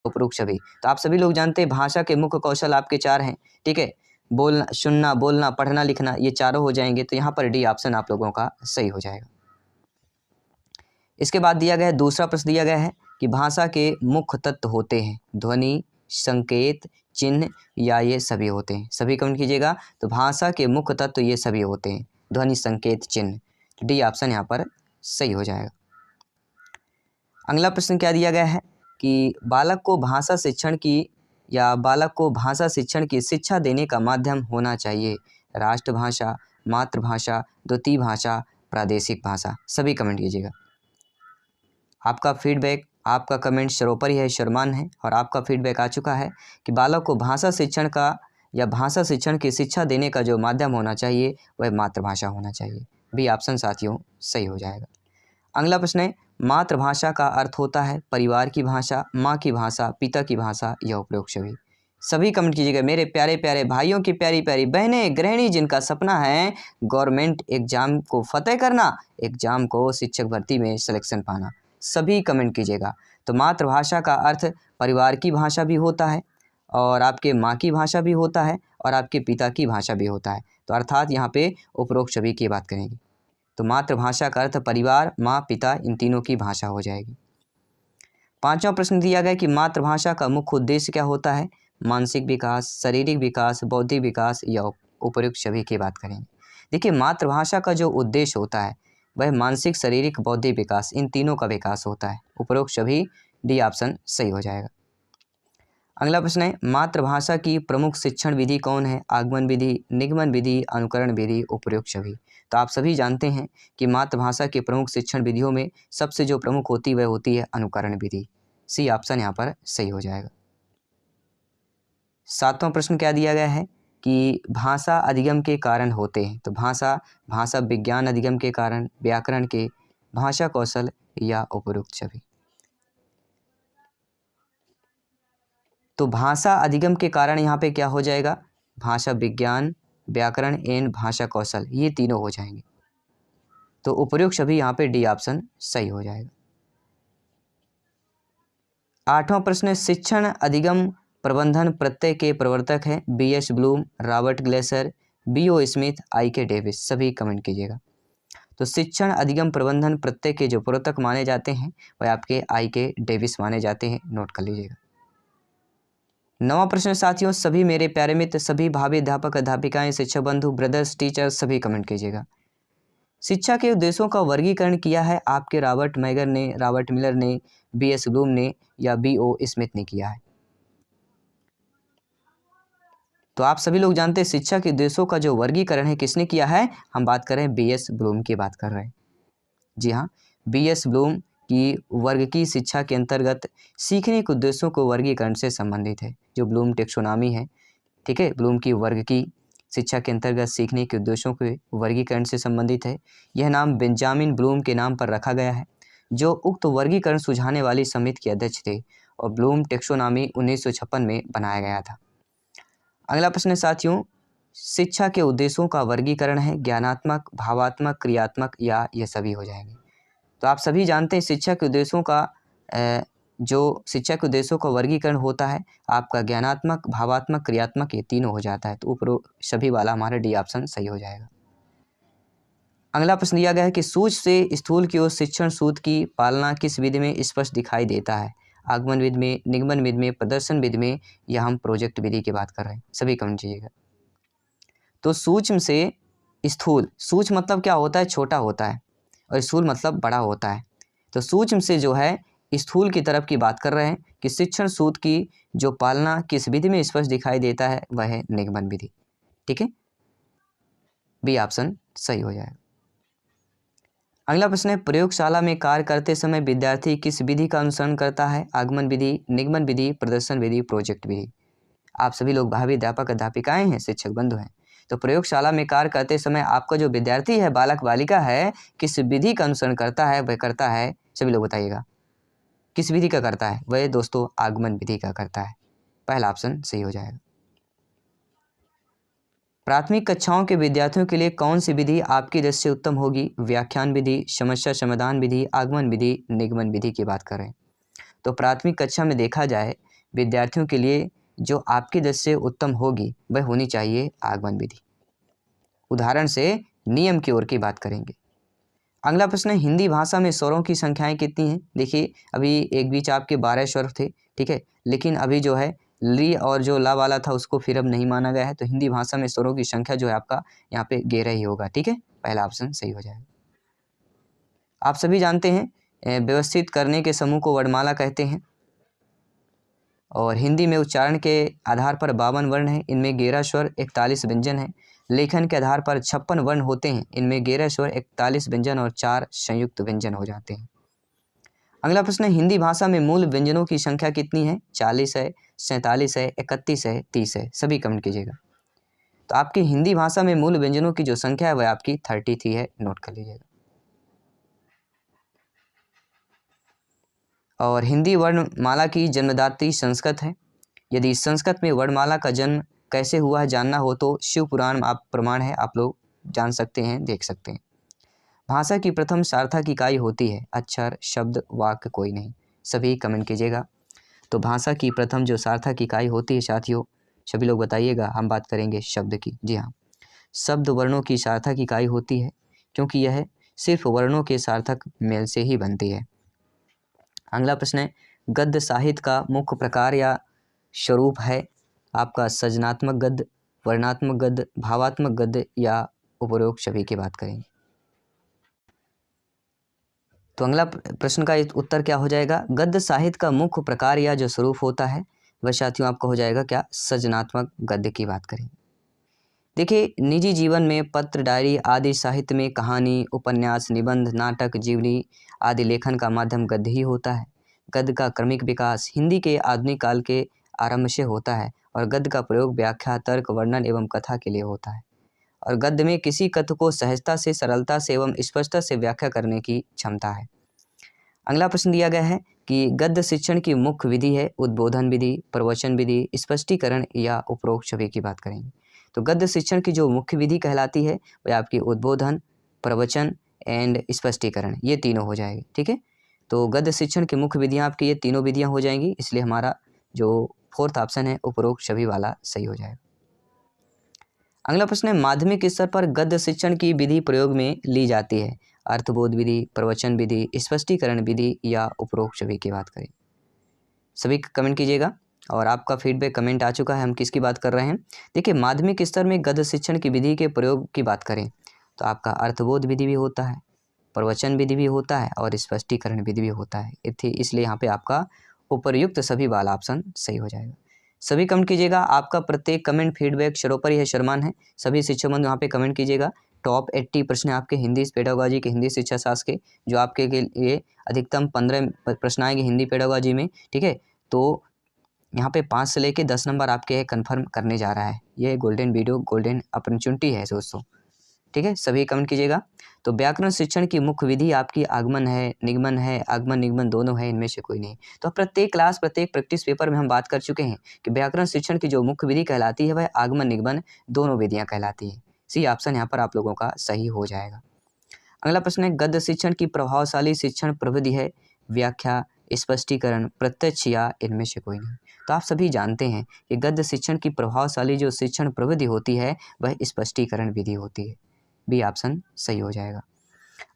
उपरोक्त सभी। तो आप सभी लोग जानते हैं भाषा के मुख्य कौशल आपके 4 हैं, ठीक है। बोलना, सुनना, बोलना, पढ़ना, लिखना, ये चारों हो जाएंगे। तो यहाँ पर डी ऑप्शन आप लोगों का सही हो जाएगा। इसके बाद दिया गया है, दूसरा प्रश्न दिया गया है कि भाषा के मुख्य तत्व होते हैं ध्वनि, संकेत, चिन्ह या ये सभी होते हैं। सभी कमेंट कीजिएगा। तो भाषा के मुख्य तत्व ये सभी होते हैं ध्वनि, संकेत, चिन्ह। तो डी ऑप्शन यहाँ पर सही हो जाएगा। अगला प्रश्न क्या दिया गया है कि बालक को भाषा शिक्षण की शिक्षा देने का माध्यम होना चाहिए राष्ट्रभाषा, मातृभाषा, द्वितीय भाषा, प्रादेशिक भाषा। सभी कमेंट कीजिएगा। आपका फीडबैक, आपका कमेंट सर्वोपरि है, शर्मान है, और आपका फीडबैक आ चुका है कि बालक को भाषा शिक्षण की शिक्षा देने का जो माध्यम होना चाहिए वह मातृभाषा होना चाहिए। बी ऑप्शन साथियों सही हो जाएगा। अगला प्रश्न है, मातृभाषा का अर्थ होता है परिवार की भाषा, माँ की भाषा, पिता की भाषा या उपरोक्त सभी। सभी कमेंट कीजिएगा। मेरे प्यारे प्यारे भाइयों की प्यारी प्यारी बहनें, गृहिणी जिनका सपना है गवर्नमेंट एग्जाम को फतेह करना, एग्जाम को शिक्षक भर्ती में सिलेक्शन पाना, सभी कमेंट कीजिएगा। तो मातृभाषा का अर्थ परिवार की भाषा भी होता है, और आपके माँ की भाषा भी होता है, और आपके पिता की भाषा भी होता है। तो अर्थात यहाँ पे उपरोक्त सभी की बात करेंगे। तो मातृभाषा का अर्थ परिवार, माँ, पिता, इन तीनों की भाषा हो जाएगी। पांचवा प्रश्न दिया गया कि मातृभाषा का मुख्य उद्देश्य क्या होता है मानसिक विकास, शारीरिक विकास, बौद्धिक विकास या उपयुक्त सभी की बात करेंगे। देखिए, मातृभाषा का जो उद्देश्य होता है वह मानसिक, शारीरिक, बौद्धिक विकास, इन तीनों का विकास होता है। उपरोक्त सभी, डी ऑप्शन सही हो जाएगा। अगला प्रश्न है, मातृभाषा की प्रमुख शिक्षण विधि कौन है आगमन विधि, निगमन विधि, अनुकरण विधि, उपयुक्त सभी। तो आप सभी जानते हैं कि मातृभाषा के प्रमुख शिक्षण विधियों में सबसे जो प्रमुख होती है वह होती है अनुकरण विधि। सी ऑप्शन यहाँ पर सही हो जाएगा। सातवां प्रश्न क्या दिया गया है कि भाषा अधिगम के कारण होते हैं। तो भाषा विज्ञान अधिगम के कारण, व्याकरण के, भाषा कौशल या उपयुक्त सभी। तो भाषा अधिगम के कारण यहाँ पे क्या हो जाएगा, भाषा विज्ञान, व्याकरण एंड भाषा कौशल, ये तीनों हो जाएंगे। तो उपयुक्त सभी यहाँ पे डी ऑप्शन सही हो जाएगा। आठवां प्रश्न है, शिक्षण अधिगम प्रबंधन प्रत्यय के प्रवर्तक हैं B S. Bloom, Robert Glaser, B O. Smith, I K. Davis. सभी कमेंट कीजिएगा। तो शिक्षण अधिगम प्रबंधन प्रत्यय के जो प्रवर्तक माने जाते हैं वह आपके आई.के. डेविस माने जाते हैं, नोट कर लीजिएगा। नवा प्रश्न साथियों, सभी मेरे प्यारे मित्र, सभी भावी अध्यापक अध्यापिकाएं, शिक्षक बंधु, ब्रदर्स, टीचर्स, सभी कमेंट कीजिएगा। शिक्षा के उद्देश्यों का वर्गीकरण किया है आपके रॉबर्ट मैगर ने, रॉबर्ट मिलर ने, बी.एस. ब्लूम ने या बी.ओ. स्मिथ ने किया है। तो आप सभी लोग जानते हैं शिक्षा के उद्देश्यों का जो वर्गीकरण है किसने किया है, हम बात कर रहे हैं बी.एस. ब्लूम की बात कर रहे हैं। जी हाँ, बी.एस. ब्लूम की वर्ग की शिक्षा के अंतर्गत सीखने के उद्देश्यों को वर्गीकरण से संबंधित है, जो ब्लूम टेक्सोनॉमी है, ठीक है, ब्लूम की वर्ग की शिक्षा के अंतर्गत सीखने के उद्देश्यों के वर्गीकरण से संबंधित है। यह नाम बेंजामिन ब्लूम के नाम पर रखा गया है, जो उक्त वर्गीकरण सुझाने वाली समिति के अध्यक्ष थे, और ब्लूम टेक्सोनॉमी 1956 में बनाया गया था। अगला प्रश्न साथियों, शिक्षा के उद्देश्यों का वर्गीकरण है ज्ञानात्मक, भावात्मक, क्रियात्मक या ये सभी हो जाएंगे। तो आप सभी जानते हैं शिक्षा के उद्देश्यों का वर्गीकरण होता है आपका ज्ञानात्मक, भावात्मक, क्रियात्मक, ये तीनों हो जाता है। तो ऊपर सभी वाला हमारा डी ऑप्शन सही हो जाएगा। अगला प्रश्न दिया गया है कि सूक्ष्म से स्थूल की ओर शिक्षण सूत्र की पालना किस विधि में स्पष्ट दिखाई देता है आगमन विधि में, निगमन विधि में, प्रदर्शन विधि में, या हम प्रोजेक्ट विधि की बात कर रहे हैं। सभी कमेंट कीजिएगा। तो सूक्ष्म से स्थूल, सूक्ष्म मतलब क्या होता है, छोटा होता है, और स्थूल मतलब बड़ा होता है। तो सूक्ष्म से जो है स्थूल की तरफ की बात कर रहे हैं कि शिक्षण सूत्र की जो पालना किस विधि में स्पष्ट दिखाई देता है वह है निगमन विधि, ठीक है, बी ऑप्शन सही हो जाएगा। अगला प्रश्न है, प्रयोगशाला में कार्य करते समय विद्यार्थी किस विधि का अनुसरण करता है आगमन विधि, निगमन विधि, प्रदर्शन विधि, प्रोजेक्ट विधि। आप सभी लोग भावी अध्यापक अध्यापिकाएं हैं, शिक्षक बंधु हैं। तो प्रयोगशाला में कार्य करते समय आपका जो विद्यार्थी है, बालक बालिका है, किस विधि का अनुसरण करता है, वह करता है, सभी लोग बताइएगा किस विधि का करता है, वह दोस्तों आगमन विधि का करता है। पहला ऑप्शन सही हो जाएगा। प्राथमिक कक्षाओं के विद्यार्थियों के लिए कौन सी विधि आपकी दृष्टि से उत्तम होगी, व्याख्यान विधि, समस्या समाधान विधि, आगमन विधि, निगमन विधि की बात करें। तो प्राथमिक कक्षा में देखा जाए विद्यार्थियों के लिए जो आपकी दृष्टि से उत्तम होगी वह होनी चाहिए आगमन विधि। उदाहरण से नियम की ओर की बात करेंगे। अगला प्रश्न है, हिंदी भाषा में स्वरों की संख्याएं कितनी हैं? देखिए अभी एक बीच आपके 12 स्वर थे, ठीक है, लेकिन अभी जो है ली और जो ला वाला था उसको फिर अब नहीं माना गया है, तो हिंदी भाषा में स्वरों की संख्या जो है आपका यहाँ पे 11 ही होगा, ठीक है, पहला ऑप्शन सही हो जाएगा। आप सभी जानते हैं व्यवस्थित करने के समूह को वर्णमाला कहते हैं और हिंदी में उच्चारण के आधार पर 52 वर्ण हैं, इनमें 11 स्वर 41 व्यंजन हैं। लेखन के आधार पर 56 वर्ण होते हैं, इनमें 11 स्वर 41 व्यंजन और 4 संयुक्त व्यंजन हो जाते हैं। अगला प्रश्न है, हिंदी भाषा में मूल व्यंजनों की संख्या कितनी है? 40 है, 47 है, 31 है, 30 है, सभी कमेंट कीजिएगा। तो आपकी हिंदी भाषा में मूल व्यंजनों की जो संख्या है वह आपकी 33 है, नोट कर लीजिएगा। और हिंदी वर्णमाला की जन्मदात्री संस्कृत है। यदि संस्कृत में वर्णमाला का जन्म कैसे हुआ है जानना हो तो शिव पुराण आप प्रमाण है, आप लोग जान सकते हैं, देख सकते हैं। भाषा की प्रथम सार्थक इकाई होती है अक्षर, शब्द, वाक्य, कोई नहीं, सभी कमेंट कीजिएगा। तो भाषा की प्रथम जो सार्थक इकाई होती है साथियों, सभी लोग बताइएगा, हम बात करेंगे शब्द की। जी हाँ, शब्द वर्णों की सार्थक इकाई होती है क्योंकि यह सिर्फ वर्णों के सार्थक मेल से ही बनती है। अगला प्रश्न है, गद्य साहित्य का मुख्य प्रकार या स्वरूप है आपका सृजनात्मक गद्य, वर्णात्मक गद्य, भावात्मक गद्य या उपरोक्त सभी की बात करेंगे। तो अगला प्रश्न का उत्तर क्या हो जाएगा? गद्य साहित्य का मुख्य प्रकार या जो स्वरूप होता है वह साथियों आपका हो जाएगा क्या? सृजनात्मक गद्य की बात करेंगे। देखिए निजी जीवन में पत्र, डायरी आदि साहित्य में कहानी, उपन्यास, निबंध, नाटक, जीवनी आदि लेखन का माध्यम गद्य ही होता है। गद्य का क्रमिक विकास हिंदी के आधुनिक काल के आरंभ से होता है और गद्य का प्रयोग व्याख्या, तर्क, वर्णन एवं कथा के लिए होता है। और गद्य में किसी कथ्य को सहजता से, सरलता से एवं स्पष्टता से व्याख्या करने की क्षमता है। अगला प्रश्न दिया गया है कि गद्य शिक्षण की मुख्य विधि है उद्बोधन विधि, प्रवचन विधि, स्पष्टीकरण या उपरोक्त सभी की बात करेंगे। तो गद्य शिक्षण की जो मुख्य विधि कहलाती है वह आपकी उद्बोधन, प्रवचन एंड स्पष्टीकरण, ये तीनों हो जाएगी, ठीक है। तो गद्य शिक्षण की मुख्य विधियाँ आपकी ये तीनों विधियाँ हो जाएंगी, इसलिए हमारा जो फोर्थ ऑप्शन है उपरोक्त सभी वाला सही हो जाएगा। अगला प्रश्न है, माध्यमिक स्तर पर गद्य शिक्षण की विधि प्रयोग में ली जाती है अर्थबोध विधि, प्रवचन विधि, स्पष्टीकरण विधि या उपरोक्त सभी की बात करें। सभी कमेंट कीजिएगा और आपका फीडबैक कमेंट आ चुका है, हम किसकी बात कर रहे हैं। देखिए माध्यमिक स्तर में गद्य शिक्षण की विधि के प्रयोग की बात करें तो आपका अर्थबोध विधि भी होता है, प्रवचन विधि भी होता है और स्पष्टीकरण विधि भी होता है, इसलिए यहाँ पे आपका उपर्युक्त सभी वाला ऑप्शन सही हो जाएगा। सभी कमेंट कीजिएगा, आपका प्रत्येक कमेंट फीडबैक सर्वोपरि है, सम्मान है। सभी शिक्षक बंधु यहाँ पे कमेंट कीजिएगा। टॉप 80 प्रश्न आपके हिंदी पेडागोजी के, हिंदी शिक्षा शास्त्र के, जो आपके लिए अधिकतम 15 प्रश्न आएंगे हिंदी पेडागोजी में, ठीक है। तो यहाँ पे 5 से लेके 10 नंबर आपके कंफर्म करने जा रहा है। ये गोल्डन वीडियो, गोल्डन अपॉर्चुनिटी है दोस्तों, ठीक है। सभी कमेंट कीजिएगा। तो व्याकरण शिक्षण की मुख्य विधि आपकी आगमन है, निगमन है, आगमन निगमन दोनों है, इनमें से कोई नहीं। तो प्रत्येक क्लास, प्रत्येक प्रैक्टिस पेपर में हम बात कर चुके हैं कि व्याकरण शिक्षण की जो मुख्य विधि कहलाती है वह आगमन निगमन दोनों विधियाँ कहलाती हैं। सी ऑप्शन यहाँ पर आप लोगों का सही हो जाएगा। अगला प्रश्न है, गद्य शिक्षण की प्रभावशाली शिक्षण प्रविधि है व्याख्या, स्पष्टीकरण, प्रत्यक्ष या इनमें से कोई नहीं। तो आप सभी जानते हैं कि गद्य शिक्षण की प्रभावशाली जो शिक्षण प्रविधि होती है वह स्पष्टीकरण विधि होती है। बी ऑप्शन सही हो जाएगा।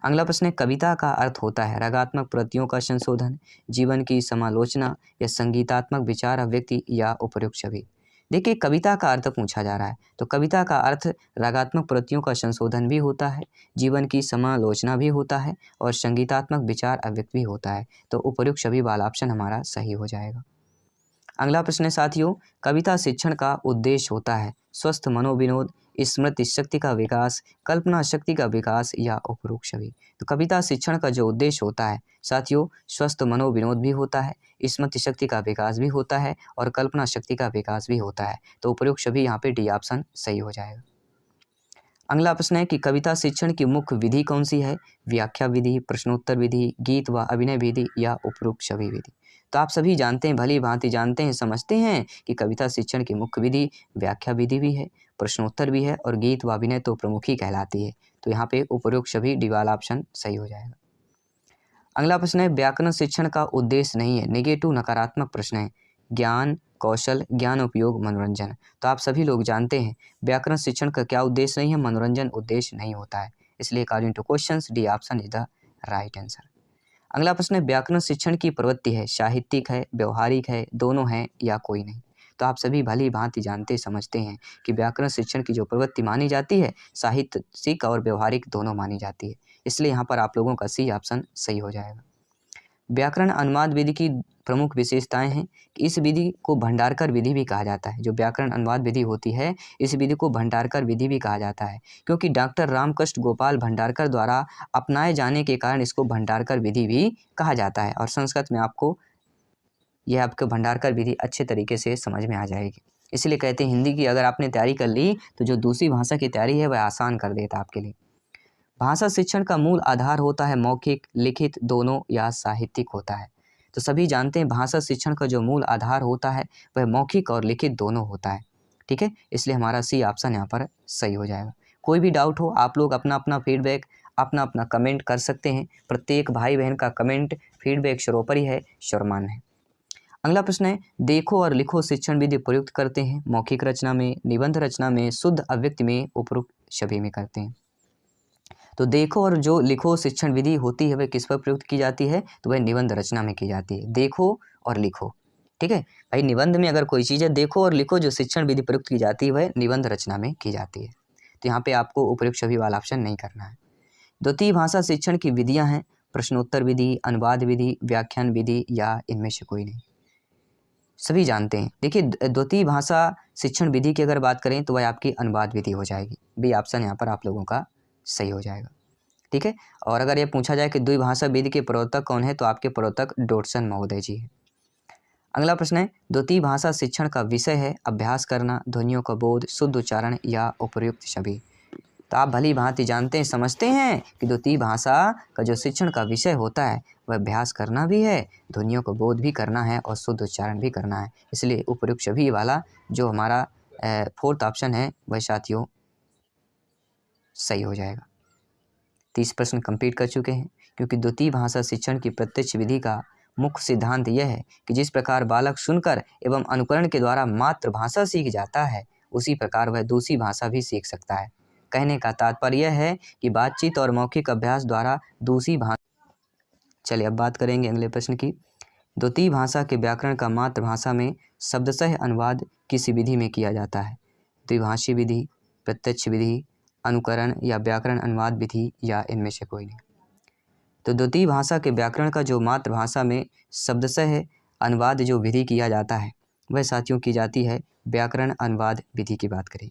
अगला प्रश्न है, कविता का अर्थ होता है रागात्मक प्रत्ययों का संशोधन, जीवन की समालोचना या संगीतात्मक विचार अभिव्यक्ति या उपयुक्त सभी। देखिए कविता का अर्थ पूछा जा रहा है, तो कविता का अर्थ रागात्मक प्रत्ययों का संशोधन भी होता है, जीवन की समालोचना भी होता है और संगीतात्मक विचार अभिव्यक्ति भी होता है। तो उपयुक्त सभी वाला ऑप्शन हमारा सही हो जाएगा। अगला प्रश्न है साथियों, कविता शिक्षण का उद्देश्य होता है स्वस्थ मनोविनोद, स्मृति शक्ति का विकास, कल्पना शक्ति का विकास या उपरोक्त सभी। तो कविता शिक्षण का जो उद्देश्य होता है साथियों, स्वस्थ मनोविनोद भी होता है, स्मृति शक्ति का विकास भी होता है और कल्पना शक्ति का विकास भी होता है। तो उपरोक्त सभी यहाँ पे डी ऑप्शन सही हो जाएगा। अगला प्रश्न है कि कविता शिक्षण की मुख्य विधि कौन सी है? व्याख्या विधि, प्रश्नोत्तर विधि, गीत व अभिनय विधि या उपरोक्त सभी विधि। तो आप सभी जानते हैं, भली भांति जानते हैं, समझते हैं कि कविता शिक्षण की मुख्य विधि व्याख्या विधि भी है, प्रश्नोत्तर भी है और गीत व अभिनय तो प्रमुख ही कहलाती है। तो यहाँ पे उपरोक्त सभी डी वाला ऑप्शन सही हो जाएगा। अगला प्रश्न है, व्याकरण शिक्षण का उद्देश्य नहीं है, नेगेटिव नकारात्मक प्रश्न है, ज्ञान, कौशल, ज्ञान उपयोग, मनोरंजन। तो आप सभी लोग जानते हैं व्याकरण शिक्षण का क्या उद्देश्य नहीं है, मनोरंजन उद्देश्य नहीं होता है। इसलिए according two questions D option is the right answer. अगला प्रश्न है व्याकरण शिक्षण की प्रवृत्ति है, साहित्यिक है, व्यवहारिक है, दोनों है या कोई नहीं। तो आप सभी भली भांति जानते समझते हैं कि व्याकरण शिक्षण की जो प्रवृत्ति मानी जाती है साहित्यिक और व्यवहारिक दोनों मानी जाती है। इसलिए यहाँ पर आप लोगों का सी ऑप्शन सही हो जाएगा। व्याकरण अनुवाद विधि की प्रमुख विशेषताएं हैं कि इस विधि को भंडारकर विधि भी कहा जाता है। जो व्याकरण अनुवाद विधि होती है इस विधि को भंडारकर विधि भी कहा जाता है, क्योंकि डॉक्टर रामकृष्ण गोपाल भंडारकर द्वारा अपनाए जाने के कारण इसको भंडारकर विधि भी कहा जाता है। और संस्कृत में आपको यह आपको भंडारकर विधि अच्छे तरीके से समझ में आ जाएगी। इसलिए कहते हैं हिंदी की अगर आपने तैयारी कर ली तो जो दूसरी भाषा की तैयारी है वह आसान कर देता आपके लिए। भाषा शिक्षण का मूल आधार होता है मौखिक, लिखित दोनों या साहित्यिक होता है। तो सभी जानते हैं भाषा शिक्षण का जो मूल आधार होता है वह मौखिक और लिखित दोनों होता है। ठीक है, इसलिए हमारा सी ऑप्शन यहाँ पर सही हो जाएगा। कोई भी डाउट हो आप लोग अपना अपना फीडबैक अपना अपना कमेंट कर सकते हैं। प्रत्येक भाई बहन का कमेंट फीडबैक सर्वोपरि है, सर्वमान्य है। अगला प्रश्न है देखो और लिखो शिक्षण विधि प्रयुक्त करते हैं मौखिक रचना में, निबंध रचना में, शुद्ध अव्यक्त में, उपरोक्त सभी में करते हैं। तो देखो और जो लिखो शिक्षण विधि होती है वह किस पर प्रयुक्त की जाती है, तो वह निबंध रचना में की जाती है। देखो और लिखो, ठीक है भाई, निबंध में अगर कोई चीज़ है देखो और लिखो जो शिक्षण विधि प्रयुक्त की जाती है वह निबंध रचना में की जाती है। तो यहाँ पे आपको उपयुक्त सभी वाला ऑप्शन नहीं करना है। द्वितीय भाषा शिक्षण की विधियाँ हैं प्रश्नोत्तर विधि, अनुवाद विधि, व्याख्यान विधि या इनमें से कोई नहीं। सभी जानते हैं। देखिए द्वितीय भाषा शिक्षण विधि की अगर बात करें तो वह आपकी अनुवाद विधि हो जाएगी। बी ऑप्शन यहाँ पर आप लोगों का सही हो जाएगा। ठीक है, और अगर ये पूछा जाए कि द्विभाषा विधि के प्रवर्तक कौन है तो आपके प्रवर्तक डोटसन महोदय जी हैं। अगला प्रश्न है द्वितीय भाषा शिक्षण का विषय है अभ्यास करना, ध्वनियों का बोध, शुद्ध उच्चारण या उपर्युक्त सभी। तो आप भली भांति जानते हैं समझते हैं कि द्वितीय भाषा का जो शिक्षण का विषय होता है वह अभ्यास करना भी है, ध्वनियों को बोध भी करना है और शुद्ध उच्चारण भी करना है। इसलिए उपर्युक्त सभी वाला जो हमारा फोर्थ ऑप्शन है वह साथियों सही हो जाएगा। 30 प्रश्न कंप्लीट कर चुके हैं, क्योंकि द्वितीय भाषा शिक्षण की प्रत्यक्ष विधि का मुख्य सिद्धांत यह है कि जिस प्रकार बालक सुनकर एवं अनुकरण के द्वारा मातृभाषा सीख जाता है उसी प्रकार वह दूसरी भाषा भी सीख सकता है। कहने का तात्पर्य यह है कि बातचीत और मौखिक अभ्यास द्वारा दूसरी भाषा। चलिए अब बात करेंगे अगले प्रश्न की। द्वितीय भाषा के व्याकरण का मातृभाषा में शब्दशः अनुवाद किस विधि में किया जाता है? द्विभाषी विधि, प्रत्यक्ष विधि, अनुकरण या व्याकरण अनुवाद विधि या इनमें से कोई नहीं। तो द्वितीय भाषा के व्याकरण का जो मातृभाषा में शब्दशः अनुवाद जो विधि किया जाता है वह साथियों की जाती है व्याकरण अनुवाद विधि की बात करें।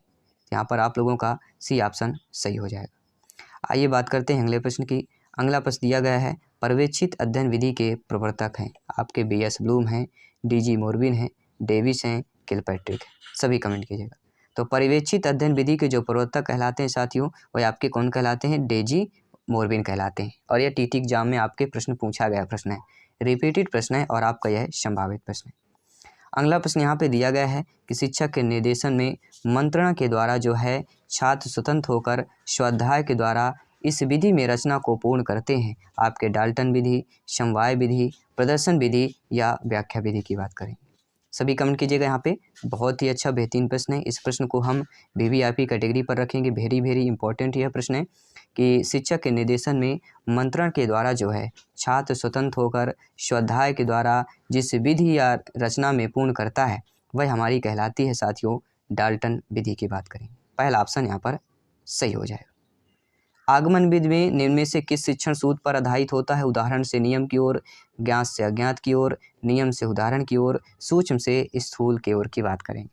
यहाँ पर आप लोगों का सी ऑप्शन सही हो जाएगा। आइए बात करते हैं अगले प्रश्न की। अगला प्रश्न दिया गया है पर्यवेक्षित अध्ययन विधि के प्रवर्तक हैं आपके B.S. ब्लूम हैं, D.G. मोरविन हैं, डेविस हैं, किलपैट्रिक, सभी कमेंट कीजिएगा। तो पर्यवेक्षित अध्ययन विधि के जो प्रवर्तक कहलाते हैं साथियों वह आपके कौन कहलाते हैं? D.G. मोरविन कहलाते हैं। और यह TT एग्जाम में आपके प्रश्न पूछा गया प्रश्न है, रिपीटेड प्रश्न है और आपका यह संभावित प्रश्न है। अगला प्रश्न यहाँ पे दिया गया है कि शिक्षक के निर्देशन में मंत्रणा के द्वारा जो है छात्र स्वतंत्र होकर स्वाध्याय के द्वारा इस विधि में रचना को पूर्ण करते हैं आपके डाल्टन विधि, समवाय विधि, प्रदर्शन विधि या व्याख्या विधि की बात करें। सभी कमेंट कीजिएगा। यहाँ पे बहुत ही अच्छा बेहतरीन प्रश्न है। इस प्रश्न को हम VVIP कैटेगरी पर रखेंगे। वेरी इंपॉर्टेंट यह प्रश्न है कि शिक्षक के निर्देशन में मंत्रण के द्वारा जो है छात्र स्वतंत्र होकर स्वाध्याय के द्वारा जिस विधि या रचना में पूर्ण करता है वह हमारी कहलाती है साथियों डाल्टन विधि की बात करें। पहला ऑप्शन यहाँ पर सही हो जाएगा। आगमन विधि में निम्न में से किस शिक्षण सूत्र पर आधारित होता है? उदाहरण से नियम की ओर, ज्ञात से अज्ञात की ओर, नियम से उदाहरण की ओर, सूक्ष्म से स्थूल की ओर की बात करेंगे।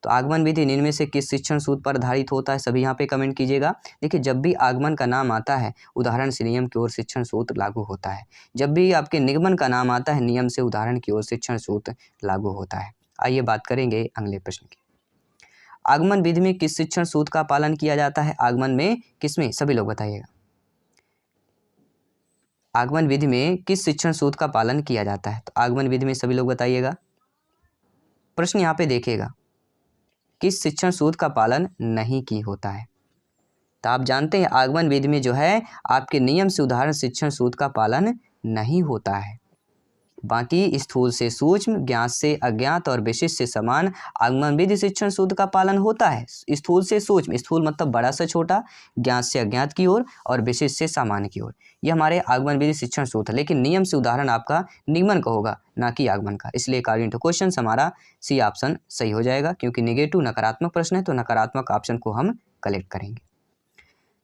तो आगमन विधि निम्न में से किस शिक्षण सूत्र पर आधारित होता है? सभी यहाँ पे कमेंट कीजिएगा। देखिए जब भी आगमन का नाम आता है उदाहरण से नियम की ओर शिक्षण सूत्र लागू होता है। जब भी आपके निगमन का नाम आता है नियम से उदाहरण की ओर शिक्षण सूत्र लागू होता है। आइए बात करेंगे अगले प्रश्न की। आगमन विधि में किस शिक्षण सूत्र का पालन किया जाता है? आगमन में किसमें? सभी लोग बताइएगा। आगमन विधि में किस शिक्षण सूत्र का पालन किया जाता है? तो आगमन विधि में सभी लोग बताइएगा। प्रश्न यहाँ पे देखिएगा किस शिक्षण सूत्र का पालन नहीं की होता है? तो आप जानते हैं आगमन विधि में जो है आपके नियम से उदाहरण शिक्षण सूत्र का पालन नहीं होता है। बाकी स्थूल से सूक्ष्म, ज्ञात से अज्ञात और विशिष्ट से समान आगमन विधि शिक्षण सूत्र का पालन होता है। स्थूल से सूक्ष्म, स्थूल मतलब बड़ा से छोटा, ज्ञात से अज्ञात की ओर और विशिष्ट से सामान्य की ओर, ये हमारे आगमन विधि शिक्षण सूत्र है। लेकिन नियम से उदाहरण आपका निगमन का होगा, ना कि आगमन का। इसलिए अकॉर्डिंग टू क्वेश्चन हमारा सी ऑप्शन सही हो जाएगा, क्योंकि नेगेटिव नकारात्मक प्रश्न है तो नकारात्मक ऑप्शन को हम कलेक्ट करेंगे।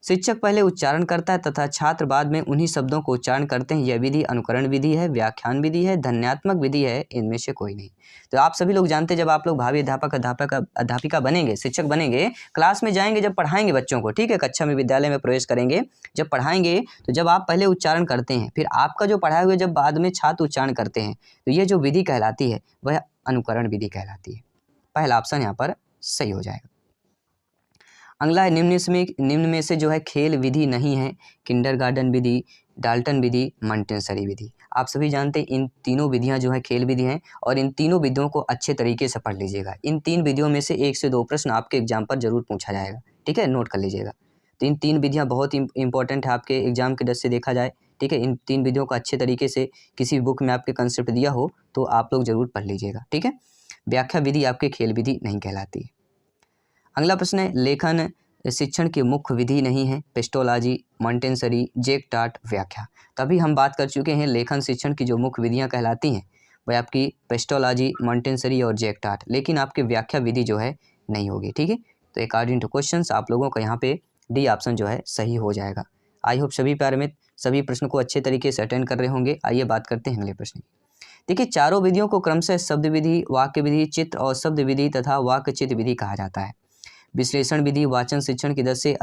शिक्षक पहले उच्चारण करता है तथा छात्र बाद में उन्हीं शब्दों को उच्चारण करते हैं। यह विधि अनुकरण विधि है, व्याख्यान विधि है, ध्वन्यात्मक विधि है, इनमें से कोई नहीं। तो आप सभी लोग जानते हैं, जब आप लोग भावी अध्यापिका बनेंगे, शिक्षक बनेंगे, क्लास में जाएंगे, जब पढ़ाएंगे बच्चों को, ठीक है, कक्षा में विद्यालय में प्रवेश करेंगे, जब पढ़ाएंगे तो जब आप पहले उच्चारण करते हैं, फिर आपका जो पढ़ाए हुए जब बाद में छात्र उच्चारण करते हैं, तो ये जो विधि कहलाती है वह अनुकरण विधि कहलाती है। पहला ऑप्शन यहाँ पर सही हो जाएगा। अगला है निम्न में से जो है खेल विधि नहीं है। किंडरगार्टन विधि, डाल्टन विधि, मॉन्टेसरी विधि। आप सभी जानते हैं इन तीनों विधियां जो है खेल विधि हैं, और इन तीनों विधियों को अच्छे तरीके से पढ़ लीजिएगा। इन 3 विधियों में से 1 से 2 प्रश्न आपके एग्जाम पर जरूर पूछा जाएगा, ठीक है, नोट कर लीजिएगा। तो इन 3 विधियाँ बहुत इंपॉर्टेंट है आपके एग्जाम के दृष्टि से देखा जाए, ठीक है। इन 3 विधियों को अच्छे तरीके से किसी बुक में आपके कंसेप्ट दिया हो तो आप लोग जरूर पढ़ लीजिएगा, ठीक है। व्याख्या विधि आपके खेल विधि नहीं कहलाती। अगला प्रश्न है लेखन शिक्षण की मुख्य विधि नहीं है। पेस्टोलॉजी, मॉन्टेसरी, जैक्टार्ट, व्याख्या। तभी हम बात कर चुके हैं लेखन शिक्षण की जो मुख्य विधियां कहलाती हैं वह आपकी पेस्टोलॉजी, मॉन्टेसरी और जैक्टार्ट, लेकिन आपकी व्याख्या विधि जो है नहीं होगी, ठीक है। तो अकॉर्डिंग टू क्वेश्चंस आप लोगों का यहाँ पे डी ऑप्शन जो है सही हो जाएगा। आई होप सभी प्यारे मित्र सभी प्रश्न को अच्छे तरीके से अटेंड कर रहे होंगे। आइए बात करते हैं अगले प्रश्न की। देखिए, चारों विधियों को क्रमशः शब्द विधि, वाक्य विधि, चित्र और शब्द विधि तथा वाक्य चित्र विधि कहा जाता है। विश्लेषण विधि वाचन शिक्षण की दृष्टि से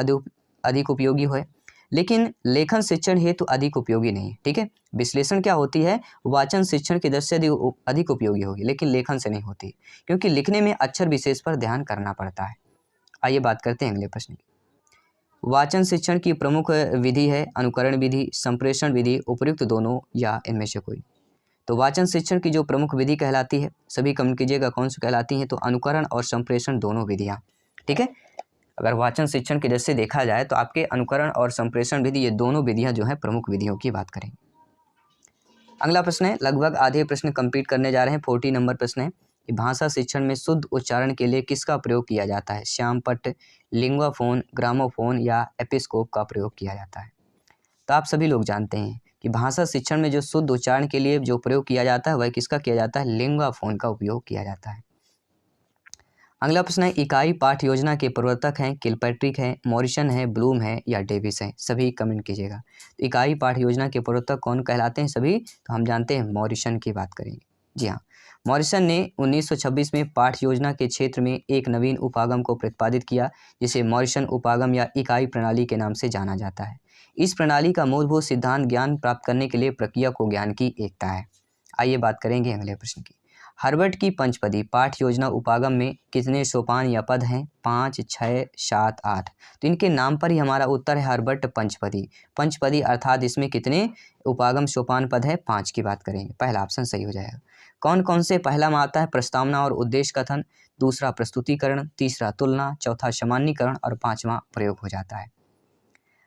अधिक उपयोगी है, लेकिन लेखन शिक्षण हेतु अधिक उपयोगी नहीं, ठीक है। विश्लेषण क्या होती है, वाचन शिक्षण की दृष्टि से अधिक उपयोगी होगी, लेकिन लेखन से नहीं होती, क्योंकि लिखने में अक्षर विशेष पर ध्यान करना पड़ता है। आइए बात करते हैं अगले प्रश्न की। वाचन शिक्षण की प्रमुख विधि है अनुकरण विधि, संप्रेषण विधि, उपयुक्त दोनों या इनमें से कोई। तो वाचन शिक्षण की जो प्रमुख विधि कहलाती है, सभी कमेंट कीजिएगा कौन सी कहलाती है, तो अनुकरण और संप्रेषण दोनों विधियाँ, ठीक है। अगर वाचन शिक्षण की दृष्टि से देखा जाए तो आपके अनुकरण और संप्रेषण विधि ये दोनों विधियां जो है प्रमुख विधियों की बात करेंगे। अगला प्रश्न है, लगभग आधे प्रश्न कंप्लीट करने जा रहे हैं। 40 नंबर प्रश्न है कि भाषा शिक्षण में शुद्ध उच्चारण के लिए किसका प्रयोग किया जाता है। श्यामपट्ट, लिंग्वाफोन, ग्रामोफोन या एपिस्कोप का प्रयोग किया जाता है। तो आप सभी लोग जानते हैं कि भाषा शिक्षण में जो शुद्ध उच्चारण के लिए जो प्रयोग किया जाता है वह किसका किया जाता है, लिंग्वाफोन का उपयोग किया जाता है। अगला प्रश्न है, इकाई पाठ योजना के प्रवर्तक हैं किलपैट्रिक है, मॉरिसन है, ब्लूम है या डेविस है। सभी कमेंट कीजिएगा। इकाई पाठ योजना के प्रवर्तक कौन कहलाते हैं सभी, तो हम जानते हैं मॉरिसन की बात करेंगे। जी हाँ, मॉरिसन ने 1926 में पाठ योजना के क्षेत्र में एक नवीन उपागम को प्रतिपादित किया, जिसे मॉरिसन उपागम या इकाई प्रणाली के नाम से जाना जाता है। इस प्रणाली का मूलभूत सिद्धांत ज्ञान प्राप्त करने के लिए प्रक्रिया को ज्ञान की एकता है। आइए बात करेंगे अगले प्रश्न की। हर्बर्ट की पंचपदी पाठ योजना उपागम में कितने सोपान या पद हैं, 5, 6, 7, 8। तो इनके नाम पर ही हमारा उत्तर है हर्बर्ट पंचपदी। पंचपदी अर्थात इसमें कितने उपागम सोपान पद है, 5 की बात करेंगे। पहला ऑप्शन सही हो जाएगा। कौन कौन से पहला में आता है, प्रस्तावना और उद्देश्य कथन, दूसरा प्रस्तुतिकरण, तीसरा तुलना, चौथा सामान्यीकरण और 5वां प्रयोग हो जाता है।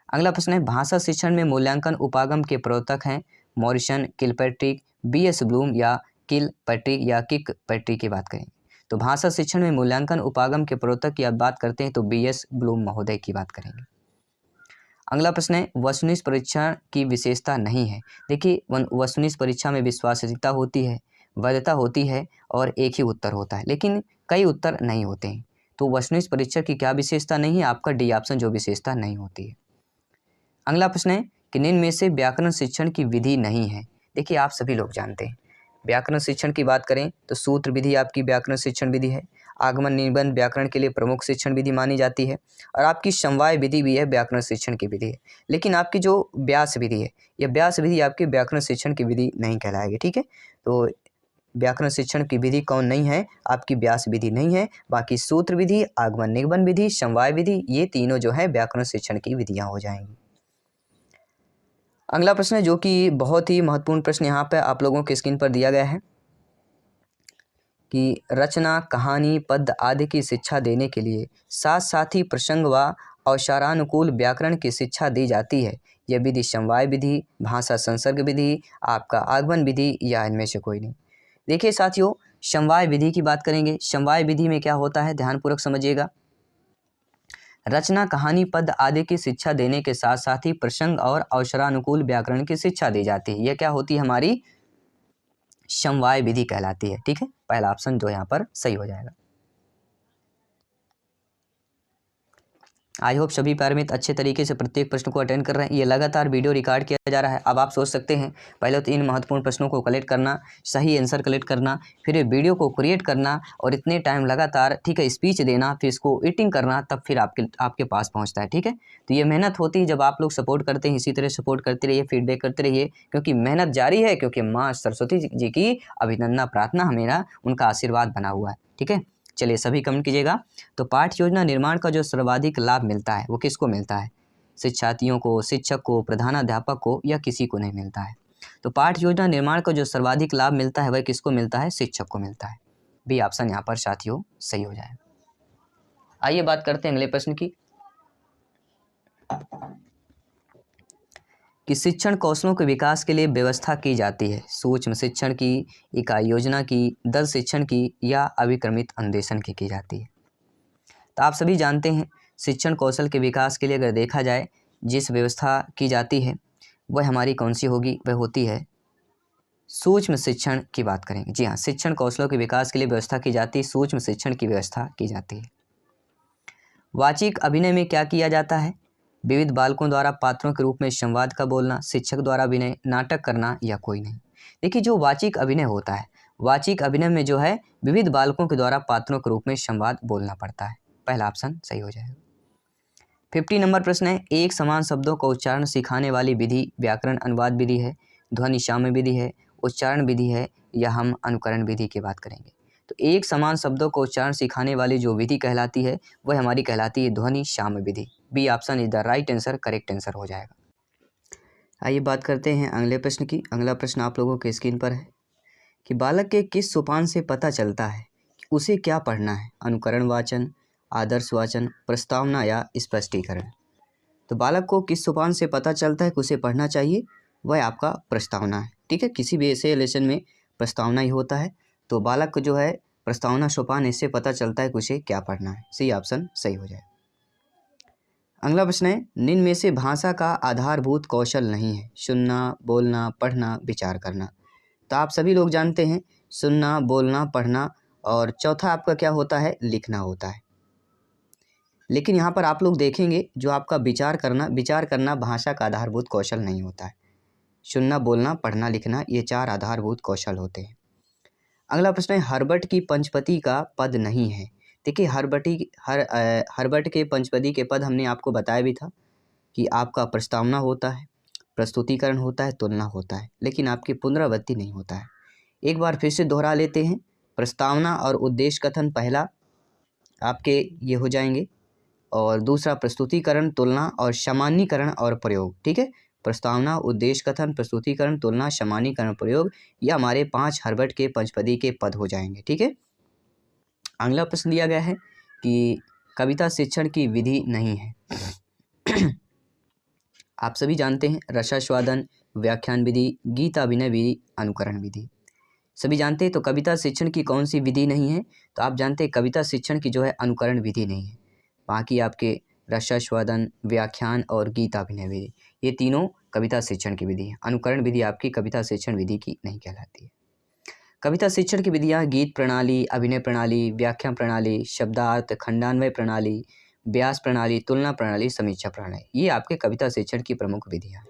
अगला प्रश्न है, भाषा शिक्षण में मूल्यांकन उपागम के प्रवर्तक हैं मॉरिसन, किलपैट्रिक, BS ब्लूम या किलपैट्रिक या किकपैट्रिक की बात करें। तो भाषा शिक्षण में मूल्यांकन उपागम के प्रवर्तक की आप बात करते हैं तो BS ब्लूम महोदय की बात करेंगे। अगला प्रश्न है, वस्तुनिष्ठ परीक्षा की विशेषता नहीं है। देखिए, वस्तुनिष्ठ परीक्षा में विश्वासनीयता होती है, वैधता होती है और एक ही उत्तर होता है, लेकिन कई उत्तर नहीं होते हैं। तो वस्तुनिष्ठ परीक्षा की क्या विशेषता नहीं है, आपका डी ऑप्शन जो विशेषता नहीं होती है। अगला प्रश्न है कि निम्न में से व्याकरण शिक्षण की विधि नहीं है। देखिए, आप सभी लोग जानते हैं व्याकरण शिक्षण की बात करें तो सूत्र विधि आपकी व्याकरण शिक्षण विधि है। आगमन निबंध व्याकरण के लिए प्रमुख शिक्षण विधि मानी जाती है, और आपकी समवाय विधि भी है व्याकरण शिक्षण की विधि है। लेकिन आपकी जो व्यास विधि है, यह व्यास विधि आपकी व्याकरण शिक्षण की विधि नहीं कहलाएगी, ठीक है। तो व्याकरण शिक्षण की विधि कौन नहीं है, आपकी व्यास विधि नहीं है। बाकी सूत्र विधि, आगमन निबंध विधि, समवाय विधि, ये तीनों जो है व्याकरण शिक्षण की विधियाँ हो जाएंगी। अगला प्रश्न है जो कि बहुत ही महत्वपूर्ण प्रश्न यहाँ पे आप लोगों के स्क्रीन पर दिया गया है कि रचना, कहानी, पद्य आदि की शिक्षा देने के लिए साथ साथ ही प्रसंग व अवसरानुकूल व्याकरण की शिक्षा दी जाती है। यह विधि समवाय विधि, भाषा संसर्ग विधि, आपका आगमन विधि या इनमें से कोई नहीं। देखिए साथियों, समवाय विधि की बात करेंगे। समवाय विधि में क्या होता है, ध्यानपूर्वक समझिएगा। रचना, कहानी, पद आदि की शिक्षा देने के साथ साथ ही प्रसंग और अवसरानुकूल व्याकरण की शिक्षा दी जाती है। यह क्या होती है, हमारी समवाय विधि कहलाती है। ठीक है, पहला ऑप्शन जो यहाँ पर सही हो जाएगा। आई होप सभी प्यारे मित्र अच्छे तरीके से प्रत्येक प्रश्न को अटेंड कर रहे हैं। ये लगातार वीडियो रिकॉर्ड किया जा रहा है। अब आप सोच सकते हैं, पहले तो इन महत्वपूर्ण प्रश्नों को कलेक्ट करना, सही आंसर कलेक्ट करना, फिर ये वीडियो को क्रिएट करना और इतने टाइम लगातार, ठीक है, स्पीच देना, फिर इसको एडिटिंग करना, तब फिर आपके पास पहुँचता है। ठीक है, तो ये मेहनत होती है। जब आप लोग सपोर्ट करते हैं, इसी तरह सपोर्ट करते रहिए, फीडबैक करते रहिए, क्योंकि मेहनत जारी है, क्योंकि माँ सरस्वती जी की अभिनंदना प्रार्थना मेरा उनका आशीर्वाद बना हुआ है। ठीक है, चलिए सभी कमेंट कीजिएगा। तो पाठ्य योजना निर्माण का जो सर्वाधिक लाभ मिलता है वो किसको मिलता है? शिक्षार्थियों को, शिक्षक को, प्रधानाध्यापक को, या किसी को नहीं मिलता है? तो पाठ्य योजना निर्माण का जो सर्वाधिक लाभ मिलता है वह किसको मिलता है? शिक्षक को मिलता है। बी ऑप्शन यहाँ पर साथियों सही हो जाए। आइए बात करते हैं अगले प्रश्न की कि शिक्षण कौशलों के विकास के लिए व्यवस्था की जाती है। सूक्ष्म शिक्षण की, इकाई योजना की, दल शिक्षण की, या अभिक्रमित अन्वेषण की जाती है। तो आप सभी जानते हैं, शिक्षण कौशल के विकास के लिए अगर देखा जाए जिस व्यवस्था की जाती है वह हमारी कौन सी होगी? वह होती है सूक्ष्म शिक्षण की बात करेंगे। जी हाँ, शिक्षण कौशलों के विकास के लिए व्यवस्था की जाती है, सूक्ष्म शिक्षण की व्यवस्था की जाती है। वाचिक अभिनय में क्या किया जाता है? विविध बालकों द्वारा पात्रों के रूप में संवाद का बोलना, शिक्षक द्वारा अभिनय, नाटक करना, या कोई नहीं। देखिए, जो वाचिक अभिनय होता है, वाचिक अभिनय में जो है विविध बालकों के द्वारा पात्रों के रूप में संवाद बोलना पड़ता है। पहला ऑप्शन सही हो जाएगा। 50 नंबर प्रश्न है, एक समान शब्दों का उच्चारण सिखाने वाली विधि व्याकरण अनुवाद विधि है, ध्वनि साम्य विधि है, उच्चारण विधि है, या हम अनुकरण विधि की बात करेंगे। तो एक समान शब्दों को उच्चारण सिखाने वाली जो विधि कहलाती है वह हमारी कहलाती है ध्वनि साम्य विधि। B option is the right answer, correct answer हो जाएगा। आइए बात करते हैं अगले प्रश्न की। अगला प्रश्न आप लोगों के स्क्रीन पर है कि बालक के किस सोपान से पता चलता है कि उसे क्या पढ़ना है? अनुकरण वाचन, आदर्श वाचन, प्रस्तावना, या स्पष्टीकरण। तो बालक को किस सोपान से पता चलता है कि उसे पढ़ना चाहिए? वह आपका प्रस्तावना है। ठीक है, किसी भी ऐसे लेसन में प्रस्तावना ही होता है। तो बालक को जो है प्रस्तावना सोपान, इससे पता चलता है कि उसे क्या पढ़ना है। सी ऑप्शन सही हो जाए। अगला प्रश्न है, निम्न में से भाषा का आधारभूत कौशल नहीं है? सुनना, बोलना, पढ़ना, विचार करना। तो आप सभी लोग जानते हैं, सुनना, बोलना, पढ़ना, और चौथा आपका क्या होता है? लिखना होता है। लेकिन यहाँ पर आप लोग देखेंगे जो आपका विचार करना भाषा का आधारभूत कौशल नहीं होता है। सुनना, बोलना, पढ़ना, लिखना, ये 4 आधारभूत कौशल होते हैं। अगला प्रश्न है, हर्बट की पंचपदी का पद नहीं है। देखिए, हर्बट के पंचपदी के पद हमने आपको बताया भी था कि आपका प्रस्तावना होता है, प्रस्तुतिकरण होता है, तुलना होता है, लेकिन आपकी पुनरावृत्ति नहीं होता है। एक बार फिर से दोहरा लेते हैं। प्रस्तावना और उद्देश्य कथन पहला आपके ये हो जाएंगे, और दूसरा प्रस्तुतिकरण, तुलना, और सामान्यीकरण और प्रयोग। ठीक है, प्रस्तावना, उद्देश्य कथन, प्रस्तुतिकरण, तुलना, सामान्यीकरण, प्रयोग, ये हमारे 5 हर्बट के पंचपदी के पद हो जाएंगे। ठीक है, अगला प्रश्न दिया गया है कि कविता शिक्षण की विधि नहीं है। आप सभी जानते हैं, रसास्वादन, व्याख्यान विधि, गीत अभिनय विधि, अनुकरण विधि, सभी जानते हैं। तो कविता शिक्षण की कौन सी विधि नहीं है? तो आप जानते हैं कविता शिक्षण की जो है अनुकरण विधि नहीं है। बाकी आपके रसास्वादन, व्याख्यान और गीत अभिनय विधि, ये तीनों कविता शिक्षण की विधि है। अनुकरण विधि आपकी कविता शिक्षण विधि की नहीं कहलाती है। कविता शिक्षण की विधियाँ गीत प्रणाली, अभिनय प्रणाली, व्याख्या प्रणाली, शब्दार्थ, खंडान्वय प्रणाली, व्यास प्रणाली, तुलना प्रणाली, समीक्षा प्रणाली, ये आपके कविता शिक्षण की प्रमुख विधियाँ।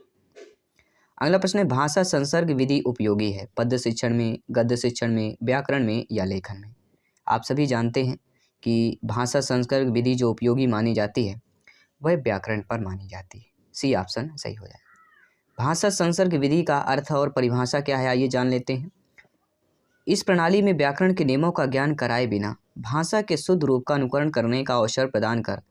अगला प्रश्न है, भाषा संसर्ग विधि उपयोगी है? पद्य शिक्षण में, गद्य शिक्षण में, व्याकरण में, या लेखन में? आप सभी जानते हैं कि भाषा संसर्ग विधि जो उपयोगी मानी जाती है वह व्याकरण पर मानी जाती है। सी ऑप्शन सही हो जाएगा। भाषा संसर्ग विधि का अर्थ और परिभाषा क्या है, आइए जान लेते हैं। इस प्रणाली में व्याकरण के नियमों का ज्ञान कराए बिना भाषा के शुद्ध रूप का अनुकरण करने का अवसर प्रदान कर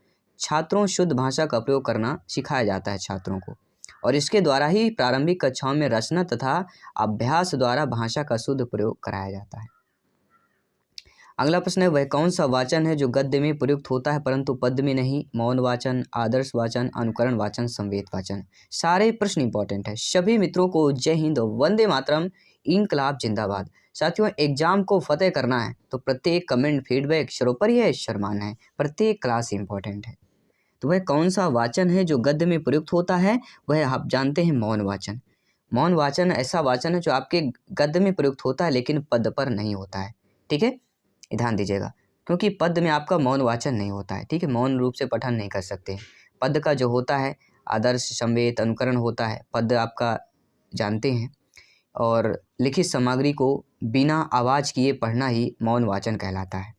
छात्रों शुद्ध भाषा का प्रयोग करना सिखाया जाता है छात्रों को, और इसके द्वारा ही प्रारंभिक कक्षाओं में रचना तथा अभ्यास द्वारा भाषा का शुद्ध प्रयोग कराया जाता है। अगला प्रश्न है, वह कौन सा वाचन है जो गद्य में प्रयुक्त होता है परंतु पद्य में नहीं? मौन वाचन, आदर्श वाचन, अनुकरण वाचन, संवेद वाचन। सारे प्रश्न इंपॉर्टेंट है। सभी मित्रों को जय हिंद, वंदे मातरम, इनकलाब जिंदाबाद। साथियों, एग्जाम को फतेह करना है तो प्रत्येक कमेंट, फीडबैक सर्वोपरि है, शर्माना है। प्रत्येक क्लास इंपॉर्टेंट है। तो वह कौन सा वाचन है जो गद्य में प्रयुक्त होता है? वह आप जानते हैं, मौन वाचन। मौन वाचन ऐसा वाचन है जो आपके गद्य में प्रयुक्त होता है लेकिन पद पर नहीं होता है। ठीक है, ध्यान दीजिएगा, क्योंकि पद में आपका मौन वाचन नहीं होता है। ठीक है, मौन रूप से पठन नहीं कर सकते। पद का जो होता है आदर्श, संवेद, अनुकरण होता है। पद आपका जानते हैं, और लिखित सामग्री को बिना आवाज़ किए पढ़ना ही मौन वाचन कहलाता है।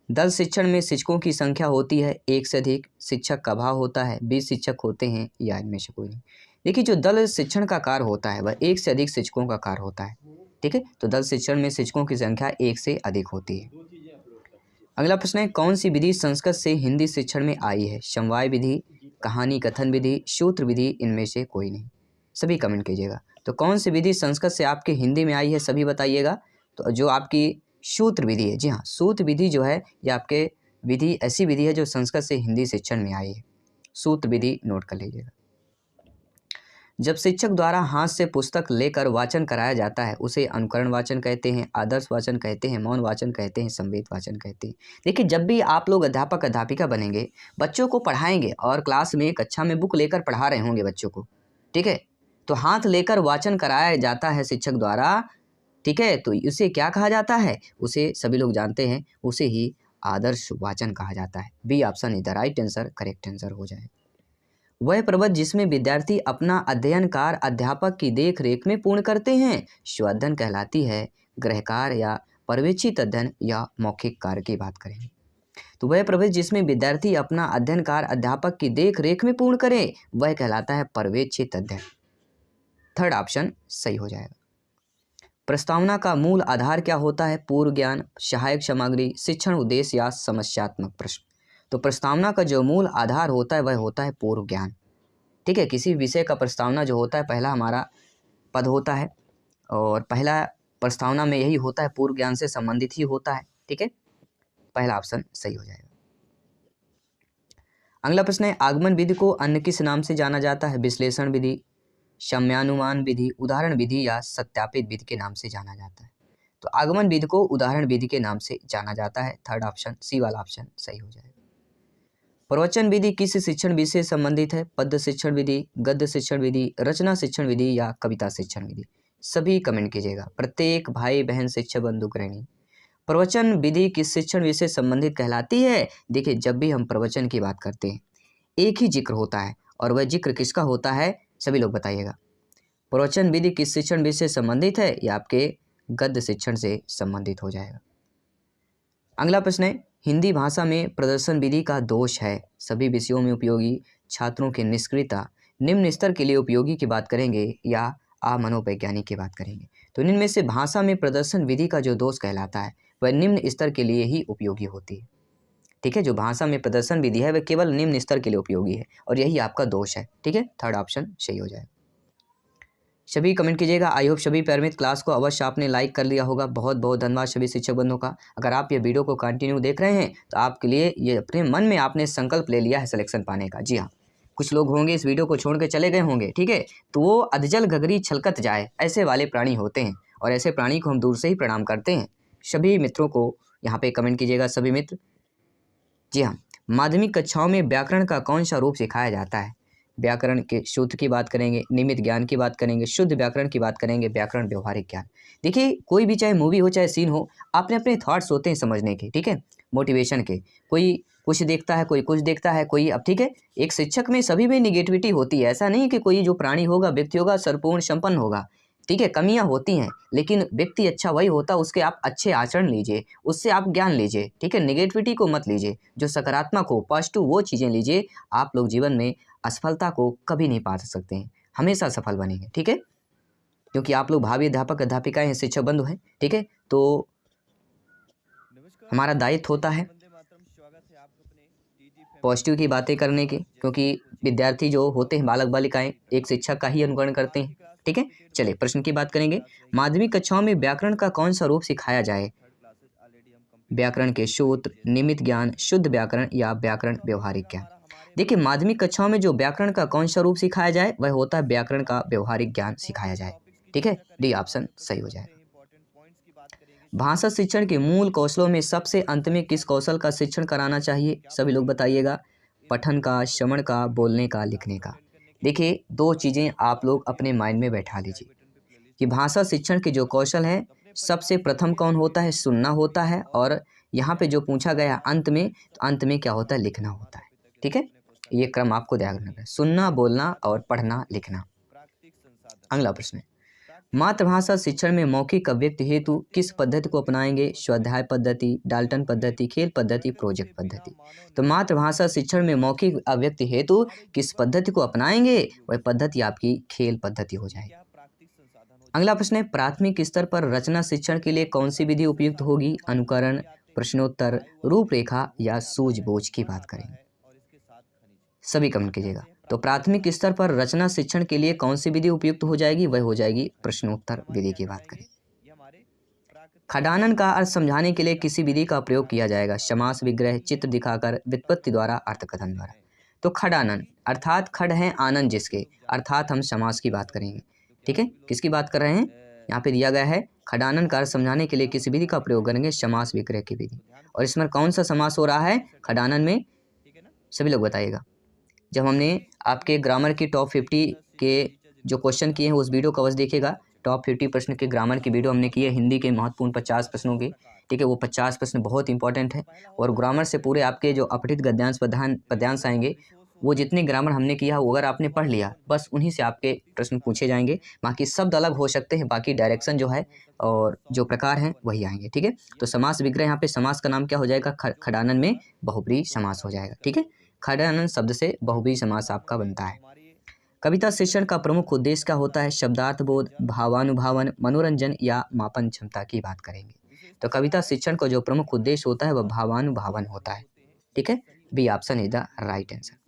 दल शिक्षण में शिक्षकों की संख्या होती है एक से अधिक, शिक्षक का अभाव होता है, 20 शिक्षक होते हैं या इनमें से कोई नहीं। देखिए, जो दल शिक्षण का कार्य होता है वह एक से अधिक शिक्षकों का कार्य होता है। ठीक है, तो दल शिक्षण में शिक्षकों की संख्या एक से अधिक होती है। अगला प्रश्न है, कौन सी विधि संस्कृत से हिंदी शिक्षण में आई है? समवाय विधि, कहानी कथन विधि, सूत्र विधि, इनमें से कोई नहीं। सभी कमेंट कीजिएगा। तो कौन सी विधि संस्कृत से आपके हिंदी में आई है, सभी बताइएगा। तो जो आपकी सूत्र विधि है, जी हाँ, सूत्र विधि जो है ये आपके विधि ऐसी विधि है जो संस्कृत से हिंदी शिक्षण में आई है। सूत्र विधि नोट कर लीजिएगा। जब शिक्षक द्वारा हाथ से पुस्तक लेकर वाचन कराया जाता है उसे अनुकरण वाचन कहते हैं, आदर्श वाचन कहते हैं, मौन वाचन कहते हैं, संवेद वाचन कहते हैं। देखिए, जब भी आप लोग अध्यापक अध्यापिका बनेंगे, बच्चों को पढ़ाएंगे और क्लास में कक्षा में बुक लेकर पढ़ा रहे होंगे बच्चों को, ठीक है, तो हाथ लेकर वाचन कराया जाता है शिक्षक द्वारा। ठीक है, तो उसे क्या कहा जाता है? उसे सभी लोग जानते हैं, उसे ही आदर्श वाचन कहा जाता है। B option is the right answer, correct answer हो जाए। वह प्रबंध जिसमें विद्यार्थी अपना अध्ययन कार्य अध्यापक की देख रेख में पूर्ण करते हैं स्वाध्ययन कहलाती है। गृह कार्य या पर्यवेक्षित अध्ययन या मौखिक कार्य की बात करें तो वह प्रबंध जिसमें विद्यार्थी अपना अध्ययन कार्य अध्यापक की देख रेख में पूर्ण करे वह कहलाता है पर्यवेक्षित अध्ययन। थर्ड ऑप्शन सही हो जाएगा। प्रस्तावना का मूल आधार क्या होता है? पूर्व ज्ञान, सहायक सामग्री, शिक्षण उद्देश्य या समस्यात्मक प्रश्न। तो प्रस्तावना का जो मूल आधार होता है वह होता है पूर्व ज्ञान। ठीक है, किसी विषय का प्रस्तावना जो होता है पहला हमारा पद होता है और पहला प्रस्तावना में यही होता है, पूर्व ज्ञान से संबंधित ही होता है। ठीक है, पहला ऑप्शन सही हो जाएगा। अगला प्रश्न है, आगमन विधि को अन्य किस नाम से जाना जाता है? विश्लेषण विधि, सम्यानुमान विधि, उदाहरण विधि या सत्यापित विधि के नाम से जाना जाता है। तो आगमन विधि को उदाहरण विधि के नाम से जाना जाता है। थर्ड ऑप्शन सी वाला ऑप्शन सही हो जाएगा। प्रवचन विधि किस शिक्षण विधि से संबंधित है? पद्य शिक्षण विधि, गद्य शिक्षण विधि, रचना शिक्षण विधि या कविता शिक्षण विधि। सभी कमेंट कीजिएगा, प्रत्येक भाई बहन शिक्षक बंधु गृहिणी। प्रवचन विधि किस शिक्षण विधि से संबंधित कहलाती है? देखिए, जब भी हम प्रवचन की बात करते हैं एक ही जिक्र होता है और वह जिक्र किसका होता है? सभी लोग बताइएगा। प्रवचन विधि किस शिक्षण विधि से संबंधित है? या आपके गद्य शिक्षण से संबंधित हो जाएगा। अगला प्रश्न है, हिंदी भाषा में प्रदर्शन विधि का दोष है? सभी विषयों में उपयोगी, छात्रों की निष्क्रियता, निम्न स्तर के लिए उपयोगी की बात करेंगे या मनोवैज्ञानिक की बात करेंगे? तो इनमें से भाषा में प्रदर्शन विधि का जो दोष कहलाता है वह निम्न स्तर के लिए ही उपयोगी होती है। ठीक है, जो भाषा में प्रदर्शन विधि है वह केवल निम्न स्तर के लिए उपयोगी है और यही आपका दोष है। ठीक है, थर्ड ऑप्शन सही हो जाएगा। सभी कमेंट कीजिएगा। आई होप सभी प्यारे मित्र क्लास को अवश्य आपने लाइक कर लिया होगा। बहुत बहुत धन्यवाद सभी शिक्षक बंधुओं का। अगर आप ये वीडियो को कंटिन्यू देख रहे हैं तो आपके लिए ये अपने मन में आपने संकल्प ले लिया है सिलेक्शन पाने का। जी हाँ, कुछ लोग होंगे इस वीडियो को छोड़ के चले गए होंगे, ठीक है, तो वो अधजल घगरी छलकत जाए ऐसे वाले प्राणी होते हैं और ऐसे प्राणी को हम दूर से ही प्रणाम करते हैं। सभी मित्रों को यहाँ पे कमेंट कीजिएगा सभी मित्र। जी हाँ, माध्यमिक कक्षाओं में व्याकरण का कौन सा रूप सिखाया जाता है? व्याकरण के सूत्र की बात करेंगे, नियमित ज्ञान की बात करेंगे, शुद्ध व्याकरण की बात करेंगे, व्याकरण व्यवहारिक ज्ञान। देखिए, कोई भी चाहे मूवी हो चाहे सीन हो, अपने अपने थॉट्स होते हैं समझने के, ठीक है, मोटिवेशन के। कोई कुछ देखता है, कोई कुछ देखता है, कोई अब ठीक है, एक शिक्षक में सभी में निगेटिविटी होती है। ऐसा नहीं कि कोई जो प्राणी होगा, व्यक्ति होगा संपूर्ण संपन्न होगा। ठीक है, कमियां होती हैं, लेकिन व्यक्ति अच्छा वही होता है उसके आप अच्छे आचरण लीजिए, उससे आप ज्ञान लीजिए। ठीक है, नेगेटिविटी को मत लीजिए, जो सकारात्मक हो, पॉजिटिव वो चीज़ें लीजिए। आप लोग जीवन में असफलता को कभी नहीं पा सकते हैं, हमेशा सफल बनेंगे। ठीक है, क्योंकि आप लोग भावी अध्यापक अध्यापिकाएं हैं, शिक्षक बंधु हैं। ठीक है, तो हमारा दायित्व होता है पॉजिटिव की बातें करने के, क्योंकि विद्यार्थी जो होते हैं बालक बालिकाएं एक शिक्षक का ही अनुकरण करते हैं। ठीक है, चलिए प्रश्न की बात करेंगे। माध्यमिक कक्षाओं में व्याकरण का कौन सा रूप सिखाया जाए? व्याकरण के सूत्र, निमित्त ज्ञान, शुद्ध व्याकरण या व्याकरण व्यवहारिक ज्ञान। देखिए माध्यमिक कक्षाओं में जो व्याकरण का कौन सा रूप सिखाया जाए वह होता है व्याकरण का व्यवहारिक ज्ञान सिखाया जाए। ठीक है, डी ऑप्शन सही हो जाएगा। भाषा शिक्षण के मूल कौशलों में सबसे अंत में किस कौशल का शिक्षण कराना चाहिए? सभी लोग बताइएगा। पठन का, श्रवण का, बोलने का, लिखने का। देखिए दो चीज़ें आप लोग अपने माइंड में बैठा लीजिए कि भाषा शिक्षण के जो कौशल हैं सबसे प्रथम कौन होता है? सुनना होता है। और यहाँ पे जो पूछा गया अंत में, तो अंत में क्या होता है? लिखना होता है। ठीक है, ये क्रम आपको ध्यान रखना है, सुनना, बोलना और पढ़ना, लिखना। अगला प्रश्न है, मातृभाषा शिक्षण में मौखिक अभिव्यक्ति हेतु किस पद्धति को अपनाएंगे? स्वाध्याय पद्धति, डाल्टन पद्धति, खेल पद्धति, प्रोजेक्ट पद्धति। तो मातृभाषा शिक्षण में मौखिक अभिव्यक्ति हेतु किस पद्धति को अपनाएंगे? वह पद्धति आपकी खेल पद्धति हो जाएगी। अगला प्रश्न है, प्राथमिक स्तर पर रचना शिक्षण के लिए कौन सी विधि उपयुक्त होगी? अनुकरण, प्रश्नोत्तर, रूपरेखा या सूझबूझ की बात करेंगे। सभी कमेंट कीजिएगा। तो प्राथमिक स्तर पर रचना शिक्षण के लिए कौन सी विधि उपयुक्त हो जाएगी? वह हो जाएगी प्रश्नोत्तर विधि की बात करें। खडानन का अर्थ समझाने के लिए किसी विधि का प्रयोग किया जाएगा? समास विग्रह, चित्र दिखाकर, व्युत्पत्ति द्वारा, अर्थकथन द्वारा। तो खडानन अर्थात खड है आनंद जिसके, अर्थात हम समास की बात करेंगे। ठीक है, किसकी बात कर रहे हैं? यहाँ पे दिया गया है खडानन का अर्थ समझाने के लिए किसी विधि का प्रयोग करेंगे? समास विग्रह की विधि। और इसमें कौन सा समास हो रहा है खडानन में? सभी लोग बताइएगा। जब हमने आपके ग्रामर की टॉप 50 के जो क्वेश्चन किए हैं उस वीडियो को अवश्य देखिएगा। टॉप 50 प्रश्न के ग्रामर की वीडियो हमने की है, हिंदी के महत्वपूर्ण 50 प्रश्नों के। ठीक है, वो 50 प्रश्न बहुत इंपॉर्टेंट है। और ग्रामर से पूरे आपके जो अपठित गद्यांश पद्यांश आएंगे, वो जितने ग्रामर हमने किया वो अगर आपने पढ़ लिया बस उन्हीं से आपके प्रश्न पूछे जाएंगे। बाकी शब्द अलग हो सकते हैं, बाकी डायरेक्शन जो है और जो प्रकार हैं वही आएंगे। ठीक है, तो समास विग्रह, यहाँ पे समास का नाम क्या हो जाएगा? खडानन में बहुब्रीहि समास हो जाएगा। ठीक है, खडानन शब्द से बहुब्रीहि समास आपका बनता है। कविता शिक्षण का प्रमुख उद्देश्य क्या होता है? शब्दार्थ बोध, भावानुभावन, मनोरंजन या मापन क्षमता की बात करेंगे। तो कविता शिक्षण का जो प्रमुख उद्देश्य होता है वह भावानुभावन होता है। ठीक है, B option is the right answer.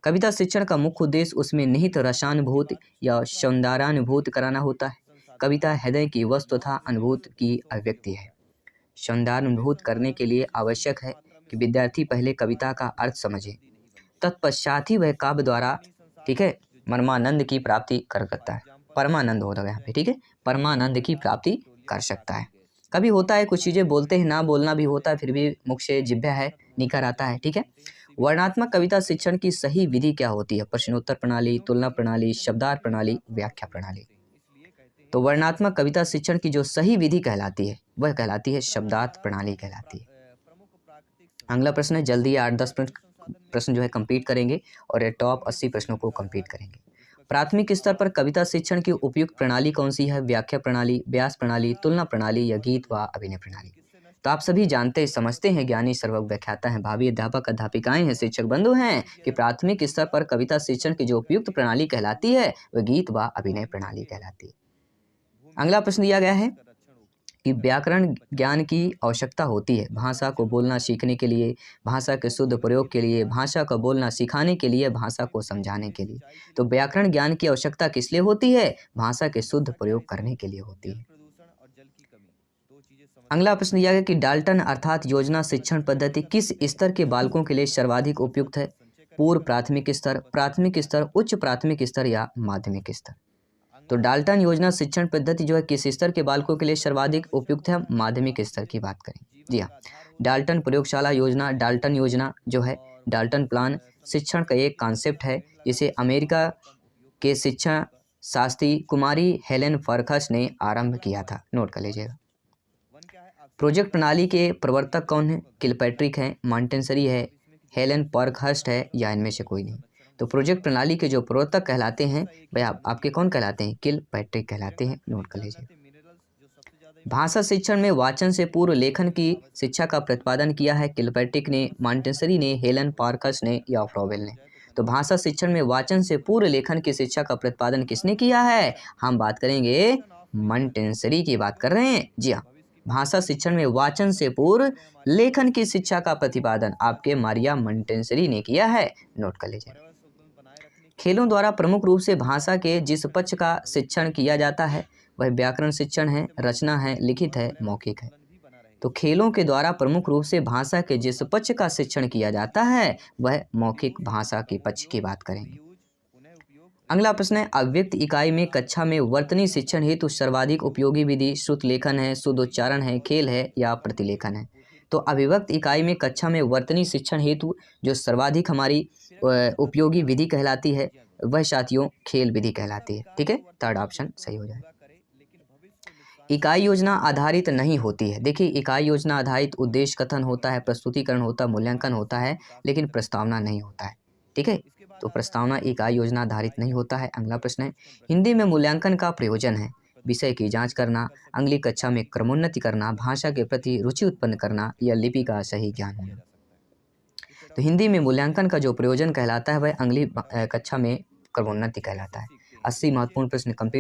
कविता शिक्षण का मुख्य उद्देश्य उसमें निहित रसानुभूति या सौंदर्यानुभूति कराना होता है। कविता हृदय की वस्तु तथा अनुभूति की अभिव्यक्ति है। सौंदर्यानुभूति करने के लिए आवश्यक है कि विद्यार्थी पहले कविता का अर्थ समझे, तत्पश्चात ही वह काव्य द्वारा, ठीक है, परमानंद की प्राप्ति कर सकता है। परमानंद होता है यहाँ पे। ठीक है, परमानंद की प्राप्ति कर सकता है। कभी होता है कुछ चीज़ें बोलते हैं, ना बोलना भी होता है, फिर भी मुख से जिह्वा है निकल आता है। ठीक है, वर्णात्मक कविता शिक्षण की सही विधि क्या होती है? प्रश्नोत्तर प्रणाली, तुलना प्रणाली, शब्दार्थ प्रणाली, व्याख्या प्रणाली। तो वर्णात्मक कविता शिक्षण की जो सही विधि कहलाती है वह कहलाती है शब्दार्थ प्रणाली कहलाती है। अगला प्रश्न है, जल्दी 8-10 प्रश्न जो है कंप्लीट करेंगे और टॉप 80 प्रश्नों को कंप्लीट करेंगे। प्राथमिक स्तर पर कविता शिक्षण की उपयुक्त प्रणाली कौन सी है? व्याख्या प्रणाली, व्यास प्रणाली, तुलना प्रणाली या गीत व अभिनय प्रणाली। तो आप सभी जानते समझते हैं, ज्ञानी सर्वज्ञ व्याख्याता हैं, भावी अध्यापक अध्यापिकाएं हैं, शिक्षक बंधु हैं कि प्राथमिक स्तर पर कविता शिक्षण की जो उपयुक्त प्रणाली कहलाती है वह गीत व अभिनय प्रणाली कहलाती है। अगला प्रश्न दिया गया है कि व्याकरण ज्ञान की आवश्यकता होती है भाषा को बोलना सीखने के लिए, भाषा के शुद्ध प्रयोग के लिए, भाषा को बोलना सिखाने के लिए, भाषा को समझाने के लिए। तो व्याकरण ज्ञान की आवश्यकता किस लिए होती है? भाषा के शुद्ध प्रयोग करने के लिए होती है। अगला प्रश्न दिया गया कि डाल्टन अर्थात योजना शिक्षण पद्धति किस स्तर के बालकों के लिए सर्वाधिक उपयुक्त है? पूर्व प्राथमिक स्तर, प्राथमिक स्तर, उच्च प्राथमिक स्तर या माध्यमिक स्तर। तो डाल्टन योजना शिक्षण पद्धति जो है किस स्तर के बालकों के लिए सर्वाधिक उपयुक्त है? माध्यमिक स्तर की बात करें। जी हाँ, डाल्टन प्रयोगशाला योजना, डाल्टन योजना जो है, डाल्टन प्लान शिक्षण का एक कॉन्सेप्ट है जिसे अमेरिका के शिक्षा शास्त्री कुमारी हेलेन फर्कस ने आरंभ किया था। नोट कर लीजिएगा। प्रोजेक्ट प्रणाली के प्रवर्तक कौन है? किलपैट्रिक है, मॉन्टेसरी है, हेलेन पार्कहर्स्ट है या इनमें से कोई नहीं। तो प्रोजेक्ट प्रणाली के जो प्रवर्तक कहलाते हैं वह आपके कौन कहलाते हैं? किलपैट्रिक कहलाते हैं। नोट कर लीजिए। भाषा शिक्षण में वाचन से पूर्व लेखन की शिक्षा का प्रतिपादन किया है किलपैट्रिक ने, मॉन्टेसरी ने, हेलेन पार्कहर्स्ट ने या फ्रॉवेल ने। तो भाषा शिक्षण में वाचन से पूर्व लेखन की शिक्षा का प्रतिपादन किसने किया है? हम बात करेंगे मॉन्टेसरी की बात कर रहे हैं। जी हाँ, भाषा शिक्षण में वाचन से पूर्व लेखन की शिक्षा का प्रतिपादन आपके मारिया मॉन्टेसरी ने किया है। नोट कर लीजिए। खेलों द्वारा प्रमुख रूप से भाषा के जिस पक्ष का शिक्षण किया जाता है वह व्याकरण शिक्षण है, रचना है, लिखित है, मौखिक है। तो खेलों के द्वारा प्रमुख रूप से भाषा के जिस पक्ष का शिक्षण किया जाता है वह मौखिक भाषा के पक्ष की बात करेंगे। अगला प्रश्न है, अव्यक्त इकाई में कक्षा में वर्तनी शिक्षण हेतु सर्वाधिक उपयोगी विधि श्रुत लेखन है, शुद्ध उच्चारण है, खेल है या प्रतिलेखन है। तो अभिव्यक्त इकाई में कक्षा में वर्तनी शिक्षण हेतु जो सर्वाधिक हमारी उपयोगी विधि कहलाती है वह साथियों खेल विधि कहलाती है। ठीक है, थर्ड ऑप्शन सही हो जाए। इकाई योजना आधारित नहीं होती है। देखिए, इकाई योजना आधारित उद्देश्य कथन होता है, प्रस्तुतिकरण होता है, मूल्यांकन होता है, लेकिन प्रस्तावना नहीं होता है। ठीक है, तो प्रस्तावना इकाई योजना आधारित नहीं होता है। अगला प्रश्न है, हिंदी में मूल्यांकन का प्रयोजन है विषय की जांच करना, अगली कक्षा में क्रमोन्नति करना, भाषा के प्रति रुचि उत्पन्न करना या लिपि का सही ज्ञान होना। तो हिंदी में मूल्यांकन का जो प्रयोजन कहलाता है वह अगली कक्षा में क्रमोन्नति कहलाता है। 80 महत्वपूर्ण प्रश्न कंप्लीट।